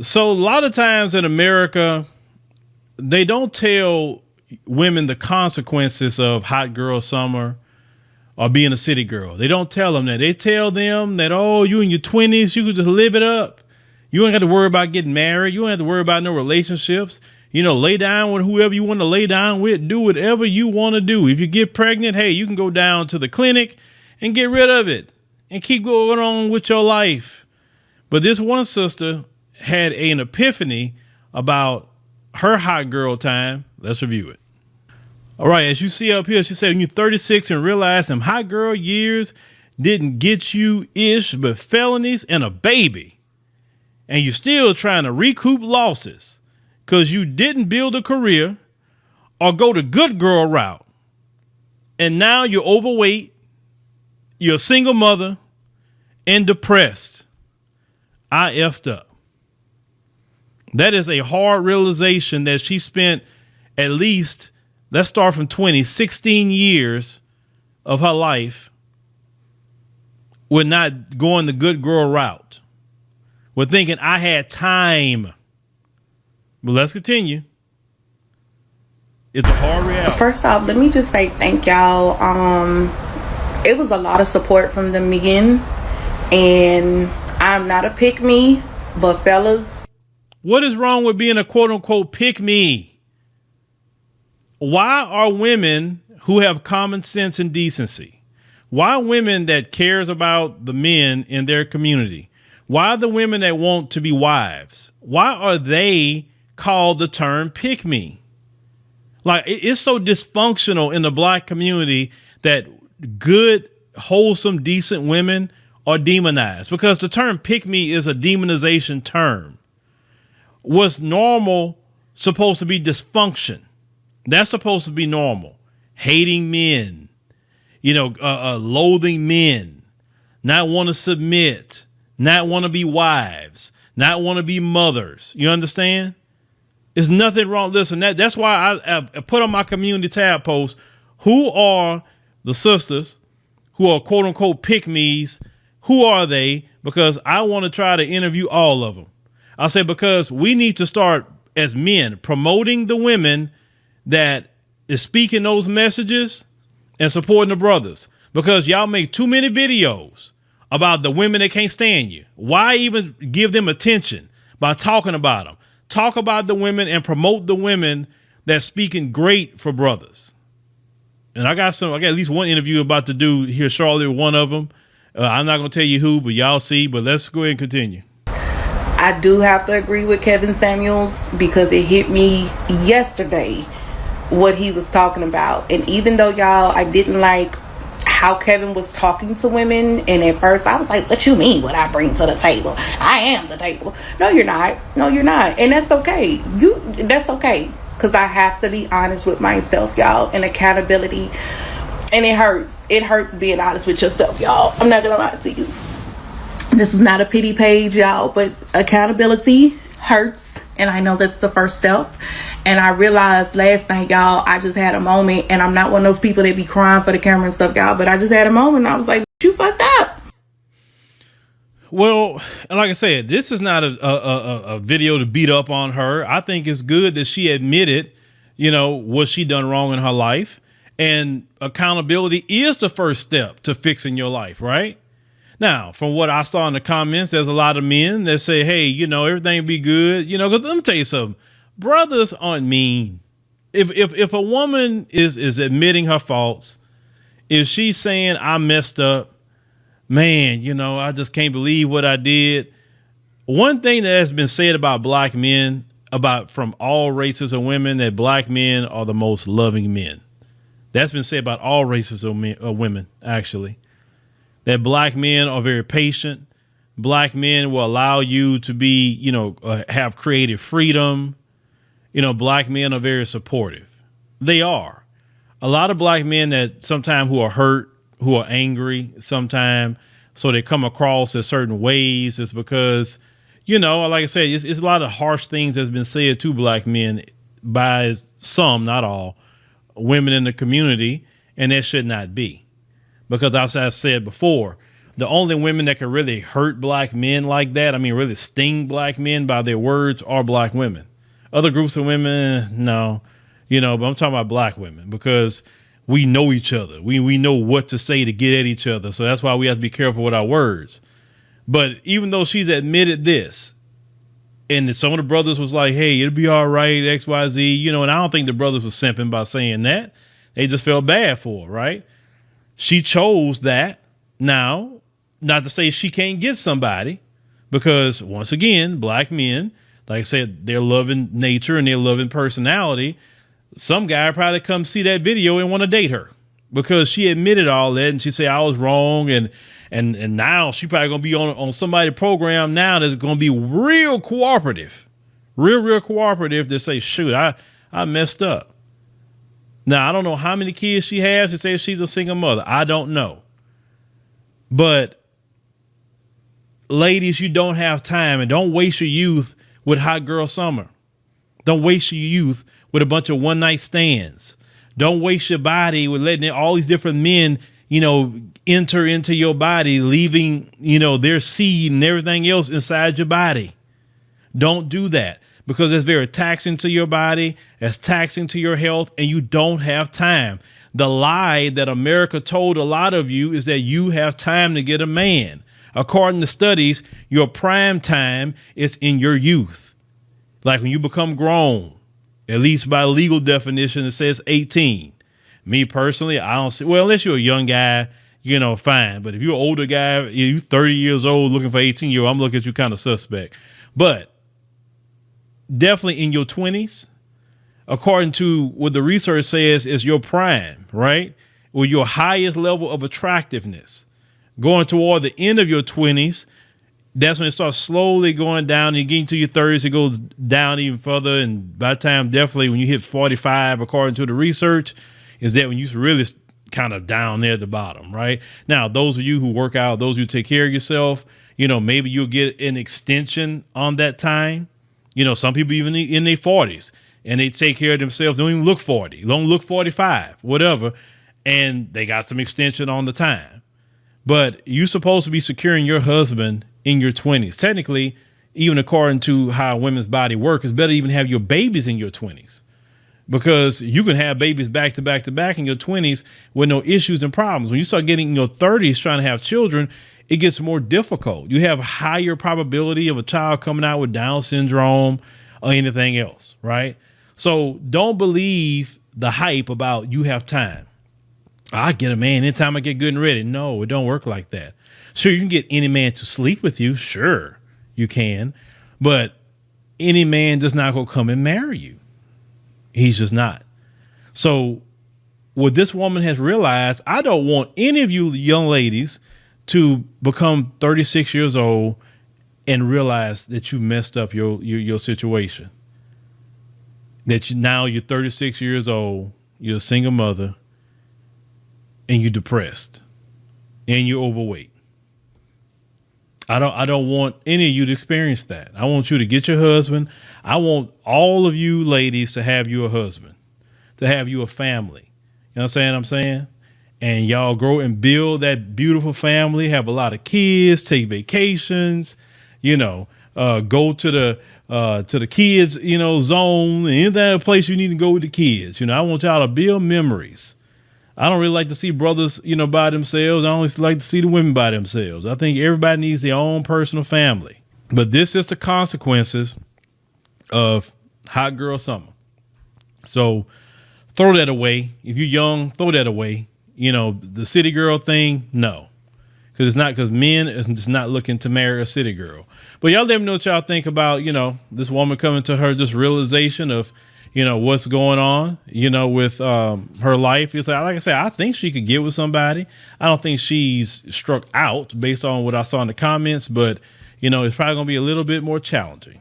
So a lot of times in America, they don't tell women the consequences of hot girl summer or being a city girl. They don't tell them that. They tell them that, oh, you in your 20s, you can just live it up. You ain't got to worry about getting married. You don't have to worry about no relationships. Lay down with whoever you want to lay down with. Do whatever you want to do. If you get pregnant, hey, you can go down to the clinic and get rid of it and keep going on with your life. But this one sister had an epiphany about her hot girl time. Let's review it. All right, as you see up here, she said when you're 36 and realize them hot girl years didn't get you ish, but felonies and a baby. And you're still trying to recoup losses because you didn't build a career or go the good girl route. And now you're overweight, you're a single mother, and depressed. I effed up. That is a hard realization that she spent at least, let's start from 16 years of her life with not going the good girl route. With thinking I had time. But let's continue. It's a hard reality. First off, let me just say thank y'all. It was a lot of support from the men, and I'm not a pick me, but fellas. What is wrong with being a quote unquote pick me? Why are women who have common sense and decency? Why women that cares about the men in their community? Why are the women that want to be wives? Why are they called the term pick me? Like, it's so dysfunctional in the black community that good, wholesome, decent women are demonized because the term pick me is a demonization term. What's normal supposed to be dysfunction. That's supposed to be normal. Hating men, loathing men, not want to submit, not want to be wives, not want to be mothers. You understand? There's nothing wrong. Listen, that's why I put on my community tab post, who are the sisters who are quote unquote pick me's? Who are they? Because I want to try to interview all of them. I say, because we need to start as men promoting the women that is speaking those messages and supporting the brothers, because y'all make too many videos about the women that can't stand you. Why even give them attention by talking about them? Talk about the women and promote the women that's speaking great for brothers. And I got at least one interview about to do here shortly with one of them. I'm not going to tell you who, but y'all see, but let's go ahead and continue. I do have to agree with Kevin Samuels because it hit me yesterday what he was talking about. And even though y'all, I didn't like how Kevin was talking to women, and at first I was like, what you mean what I bring to the table? I am the table. No, you're not. No, you're not. And that's okay. That's okay. Because I have to be honest with myself, y'all, and accountability. And it hurts. It hurts being honest with yourself, y'all. I'm not going to lie to you. This is not a pity page, y'all, but accountability hurts. And I know that's the first step. And I realized last night, y'all, I just had a moment, and I'm not one of those people that be crying for the camera and stuff, y'all, but I just had a moment. And I was like, you fucked up. Well, like I said, this is not a video to beat up on her. I think it's good that she admitted, what she done wrong in her life. And accountability is the first step to fixing your life, right? Now, from what I saw in the comments, there's a lot of men that say, hey, everything be good. Because let me tell you something. Brothers aren't mean. If a woman is admitting her faults, if she's saying I messed up, man, I just can't believe what I did. One thing that has been said about black men, from all races of women, that black men are the most loving men. That's been said about all races of women, actually. That black men are very patient. Black men will allow you to be, have creative freedom. Black men are very supportive. They are. A lot of black men that sometimes who are hurt, who are angry sometimes, so they come across as certain ways. It's because, like I said, it's a lot of harsh things that's been said to black men by some, not all, women in the community, and that should not be. Because as I said before, The only women that can really hurt black men like that, I mean, really sting black men by their words, are black women. Other groups of women, no, but I'm talking about black women because we know each other. We know what to say to get at each other. So that's why we have to be careful with our words. But even though she's admitted this, and some of the brothers was like, hey, it'll be all right, X, Y, Z, and I don't think the brothers was simping by saying that. They just felt bad for her, right? She chose that. Now, not to say she can't get somebody, because once again, black men, like I said, they're loving nature and they're loving personality. Some guy probably come see that video and want to date her because she admitted all that. And she said, I was wrong. And now she probably going to be on somebody's program now that's going to be real cooperative, real cooperative to say, shoot, I messed up. Now, I don't know how many kids she has. She says she's a single mother. I don't know. But ladies, you don't have time, and don't waste your youth with hot girl summer. Don't waste your youth with a bunch of one night stands. Don't waste your body with letting all these different men, enter into your body, leaving, their seed and everything else inside your body. Don't do that because it's very taxing to your body. It's taxing to your health, and you don't have time. The lie that America told a lot of you is that you have time to get a man. According to studies, your prime time is in your youth. Like when you become grown, at least by legal definition, it says 18. Me personally, I don't see, well, unless you're a young guy, fine. But if you're an older guy, you're 30 years old looking for 18-year-old, I'm looking at you kind of suspect. But definitely in your 20s, according to what the research says, is your prime, right? Or your highest level of attractiveness. Going toward the end of your 20s, that's when it starts slowly going down. And you get into your 30s, it goes down even further. And by the time, definitely when you hit 45, according to the research, is that when you really kind of down there at the bottom, right? Now, those of you who work out, those who take care of yourself, maybe you'll get an extension on that time. Some people even in their 40s and they take care of themselves. They don't even look 40, don't look 45, whatever. And they got some extension on the time. But you're supposed to be securing your husband in your 20s. Technically, even according to how women's body work, it's better to even have your babies in your 20s because you can have babies back to back to back in your 20s with no issues and problems. When you start getting in your 30s trying to have children, it gets more difficult. You have a higher probability of a child coming out with Down syndrome or anything else, right? So don't believe the hype about you have time. I get a man anytime I get good and ready. No, it don't work like that. Sure, you can get any man to sleep with you. Sure, you can. But any man does not go come and marry you. He's just not. So what this woman has realized, I don't want any of you young ladies to become 36 years old and realize that you messed up your situation. That now you're 36 years old, you're a single mother, and you're depressed and you're overweight. I don't want any of you to experience that. I want you to get your husband. I want all of you ladies to have you a husband, to have you a family. You know what I'm saying? And y'all grow and build that beautiful family, have a lot of kids, take vacations, go to the kids, zone, any other place you need to go with the kids. I want y'all to build memories. I don't really like to see brothers, by themselves. I only like to see the women by themselves. I think everybody needs their own personal family. But this is the consequences of hot girl summer. So throw that away. If you're young, throw that away. The city girl thing, no. Because men is just not looking to marry a city girl. But y'all let me know what y'all think about, this woman coming to her just realization of, what's going on, with her life. It's like I said, I think she could get with somebody. I don't think she's struck out based on what I saw in the comments, but, it's probably going to be a little bit more challenging.